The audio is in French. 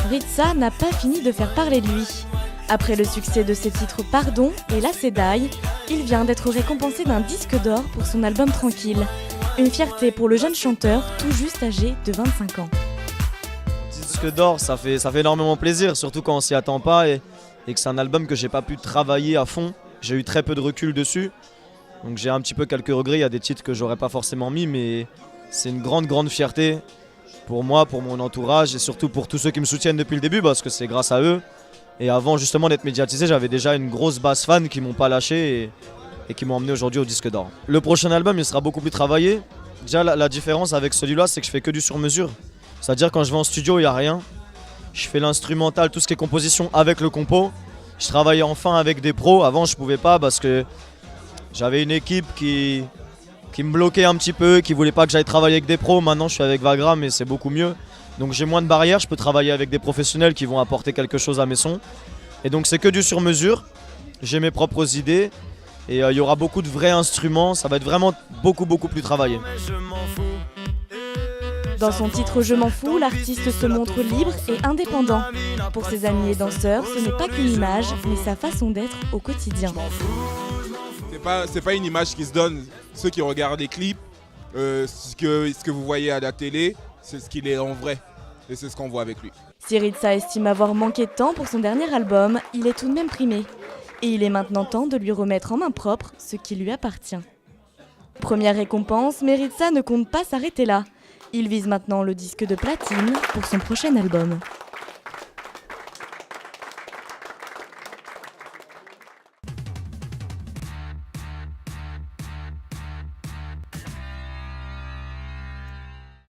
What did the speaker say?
Ritza n'a pas fini de faire parler de lui. Après le succès de ses titres Pardon et La Cédaille, il vient d'être récompensé d'un disque d'or pour son album Tranquille. Une fierté pour le jeune chanteur tout juste âgé de 25 ans. Disque d'or, ça fait énormément plaisir, surtout quand on s'y attend pas et que c'est un album que j'ai pas pu travailler à fond. J'ai eu très peu de recul dessus, donc j'ai un petit peu quelques regrets. Il y a des titres que j'aurais pas forcément mis, mais c'est une grande fierté pour moi, pour mon entourage et surtout pour tous ceux qui me soutiennent depuis le début parce que c'est grâce à eux. Et avant justement d'être médiatisé, j'avais déjà une grosse base fan qui m'ont pas lâché et qui m'ont emmené aujourd'hui au disque d'or. Le prochain album, il sera beaucoup plus travaillé. Déjà la différence avec celui-là, c'est que je fais que du sur-mesure. C'est-à-dire quand je vais en studio, il n'y a rien. Je fais l'instrumental, tout ce qui est composition avec le compo. Je travaille enfin avec des pros. Avant, je pouvais pas parce que j'avais une équipe qui me bloquait un petit peu, qui voulait pas que j'aille travailler avec des pros. Maintenant, je suis avec Vagram et c'est beaucoup mieux. Donc j'ai moins de barrières, je peux travailler avec des professionnels qui vont apporter quelque chose à mes sons. Et donc c'est que du sur-mesure. J'ai mes propres idées et il y aura beaucoup de vrais instruments. Ça va être vraiment beaucoup plus travaillé. Dans son titre Je m'en fous, l'artiste se montre libre et indépendant. Pour ses amis et danseurs, ce n'est pas qu'une image, mais sa façon d'être au quotidien. C'est pas une image qui se donne. Ceux qui regardent les clips, ce que vous voyez à la télé, c'est ce qu'il est en vrai. Et c'est ce qu'on voit avec lui. Si Ritza estime avoir manqué de temps pour son dernier album, il est tout de même primé. Et il est maintenant temps de lui remettre en main propre ce qui lui appartient. Première récompense, mais Ritza ne compte pas s'arrêter là. Il vise maintenant le disque de platine pour son prochain album.